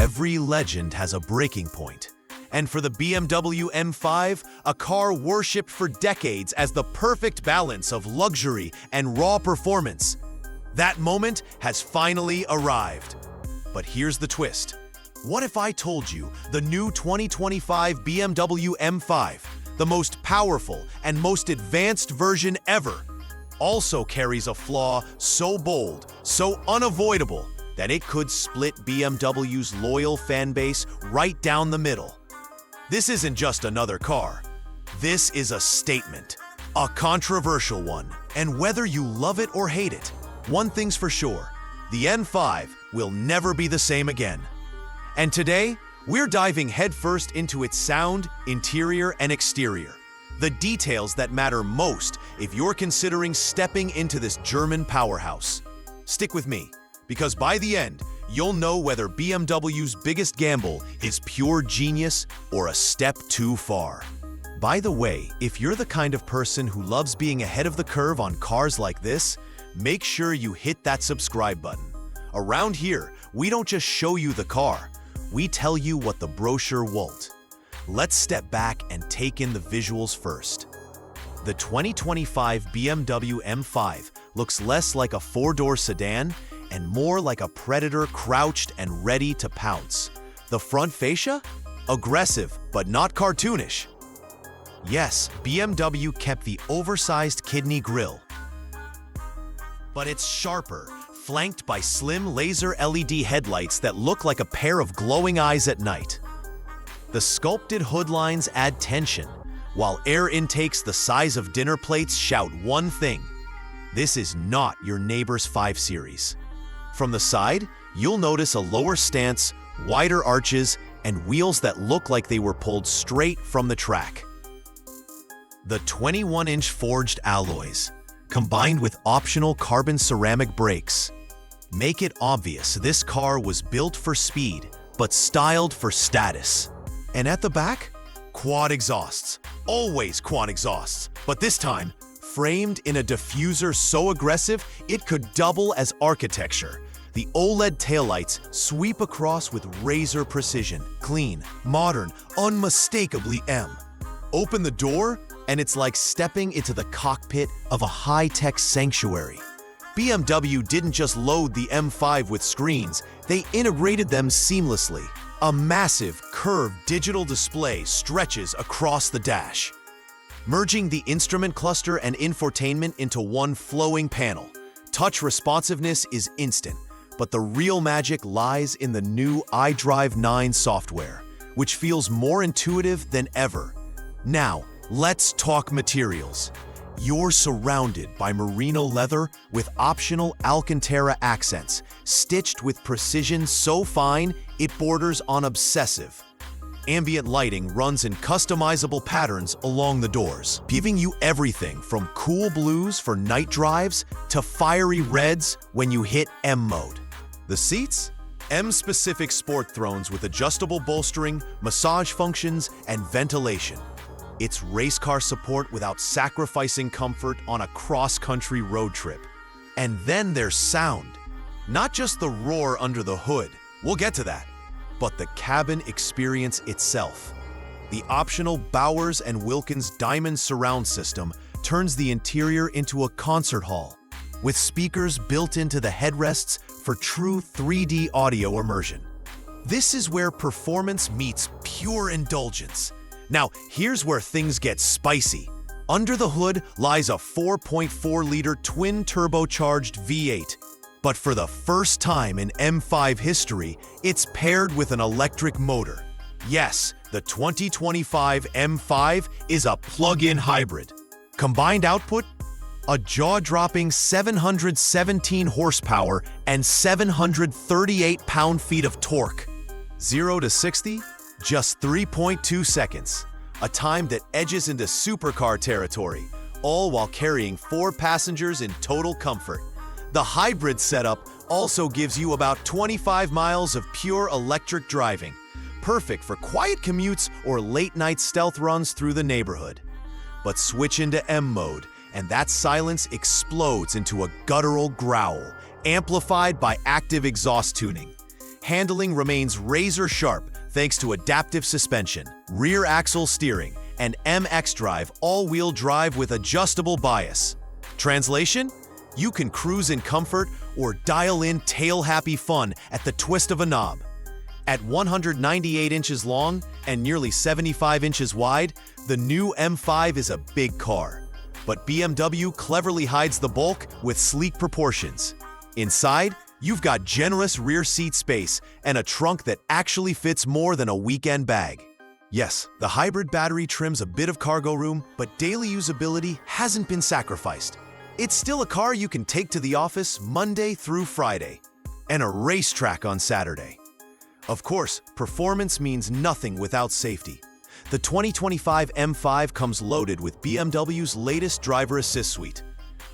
Every legend has a breaking point. And for the BMW M5, a car worshipped for decades as the perfect balance of luxury and raw performance, that moment has finally arrived. But here's the twist. What if I told you the new 2025 BMW M5, the most powerful and most advanced version ever, also carries a flaw so bold, so unavoidable, that it could split BMW's loyal fan base right down the middle? This isn't just another car. This is a statement, a controversial one. And whether you love it or hate it, one thing's for sure, the M5 will never be the same again. And today, we're diving headfirst into its sound, interior, and exterior, the details that matter most if you're considering stepping into this German powerhouse. Stick with me, because by the end, you'll know whether BMW's biggest gamble is pure genius or a step too far. By the way, if you're the kind of person who loves being ahead of the curve on cars like this, make sure you hit that subscribe button. Around here, we don't just show you the car, we tell you what the brochure won't. Let's step back and take in the visuals first. The 2025 BMW M5 looks less like a four-door sedan and more like a predator crouched and ready to pounce. The front fascia? Aggressive, but not cartoonish. Yes, BMW kept the oversized kidney grille, but it's sharper, flanked by slim laser LED headlights that look like a pair of glowing eyes at night. The sculpted hood lines add tension, while air intakes the size of dinner plates shout one thing: this is not your neighbor's 5 Series. From the side, you'll notice a lower stance, wider arches, and wheels that look like they were pulled straight from the track. The 21-inch forged alloys, combined with optional carbon ceramic brakes, make it obvious this car was built for speed, but styled for status. And at the back, quad exhausts. Always quad exhausts, but this time, framed in a diffuser so aggressive it could double as architecture. The OLED taillights sweep across with razor precision, clean, modern, unmistakably M. Open the door, and it's like stepping into the cockpit of a high-tech sanctuary. BMW didn't just load the M5 with screens, they integrated them seamlessly. A massive, curved digital display stretches across the dash, merging the instrument cluster and infotainment into one flowing panel. Touch responsiveness is instant, but the real magic lies in the new iDrive 9 software, which feels more intuitive than ever. Now, let's talk materials. You're surrounded by merino leather with optional Alcantara accents, stitched with precision so fine it borders on obsessive. Ambient lighting runs in customizable patterns along the doors, giving you everything from cool blues for night drives to fiery reds when you hit M mode. The seats? M-specific sport thrones with adjustable bolstering, massage functions, and ventilation. It's race car support without sacrificing comfort on a cross-country road trip. And then there's sound. Not just the roar under the hood, we'll get to that, but the cabin experience itself. The optional Bowers & Wilkins Diamond surround system turns the interior into a concert hall, with speakers built into the headrests for true 3D audio immersion. This is where performance meets pure indulgence. Now, here's where things get spicy. Under the hood lies a 4.4-liter twin-turbocharged V8. But for the first time in M5 history, it's paired with an electric motor. Yes, the 2025 M5 is a plug-in hybrid. Combined output? A jaw-dropping 717 horsepower and 738 pound-feet of torque. 0 to 60? Just 3.2 seconds, a time that edges into supercar territory, all while carrying 4 passengers in total comfort. The hybrid setup also gives you about 25 miles of pure electric driving, perfect for quiet commutes or late-night stealth runs through the neighborhood. But switch into M mode, and that silence explodes into a guttural growl, amplified by active exhaust tuning. handling remains razor-sharp thanks to adaptive suspension, rear axle steering, and MX Drive all-wheel drive with adjustable bias. Translation? You can cruise in comfort or dial in tail-happy fun at the twist of a knob. At 198 inches long and nearly 75 inches wide, the new M5 is a big car. But BMW cleverly hides the bulk with sleek proportions. Inside, you've got generous rear seat space and a trunk that actually fits more than a weekend bag. Yes, the hybrid battery trims a bit of cargo room, but daily usability hasn't been sacrificed. It's still a car you can take to the office Monday through Friday, and a racetrack on Saturday. Of course, performance means nothing without safety. The 2025 M5 comes loaded with BMW's latest driver assist suite.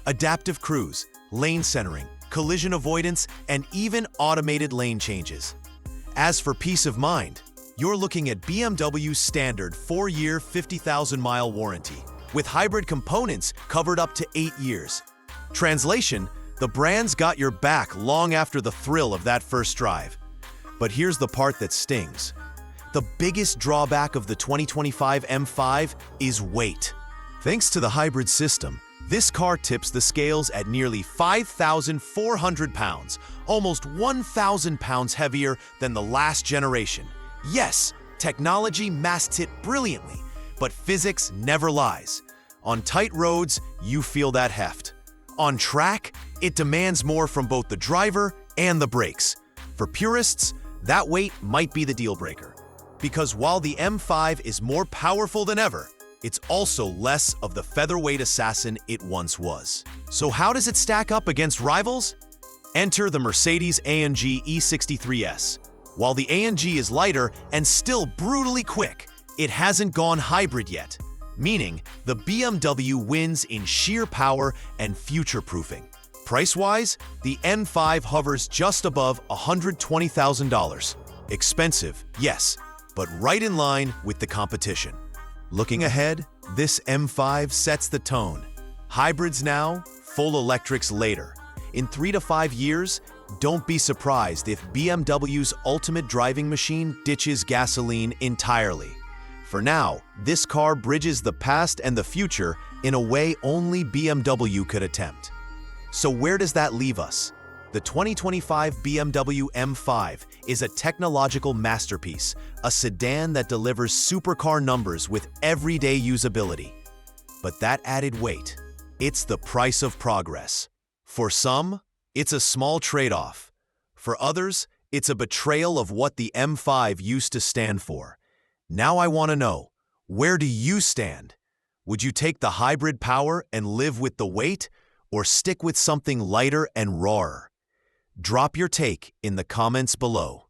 Adaptive cruise, lane centering, collision avoidance, and even automated lane changes. As for peace of mind, you're looking at BMW's standard 4-year, 50,000-mile warranty, with hybrid components covered up to 8 years. Translation: the brand's got your back long after the thrill of that first drive. But here's the part that stings. The biggest drawback of the 2025 M5 is weight. Thanks to the hybrid system, this car tips the scales at nearly 5,400 pounds, almost 1,000 pounds heavier than the last generation. Yes, technology masks it brilliantly, but physics never lies. On tight roads, you feel that heft. On track, it demands more from both the driver and the brakes. For purists, that weight might be the deal breaker. Because while the M5 is more powerful than ever, it's also less of the featherweight assassin it once was. So how does it stack up against rivals? Enter the Mercedes-AMG E63S. While the AMG is lighter and still brutally quick, it hasn't gone hybrid yet, meaning the BMW wins in sheer power and future-proofing. Price-wise, the M5 hovers just above $120,000. Expensive, yes, but right in line with the competition. Looking ahead, this M5 sets the tone. Hybrids now, full electrics later. In 3 to 5 years, don't be surprised if BMW's ultimate driving machine ditches gasoline entirely. For now, this car bridges the past and the future in a way only BMW could attempt. So where does that leave us? The 2025 BMW M5 is a technological masterpiece, a sedan that delivers supercar numbers with everyday usability. But that added weight, it's the price of progress. For some, it's a small trade-off. For others, it's a betrayal of what the M5 used to stand for. Now I want to know, where do you stand? Would you take the hybrid power and live with the weight, or stick with something lighter and rawer? Drop your take in the comments below.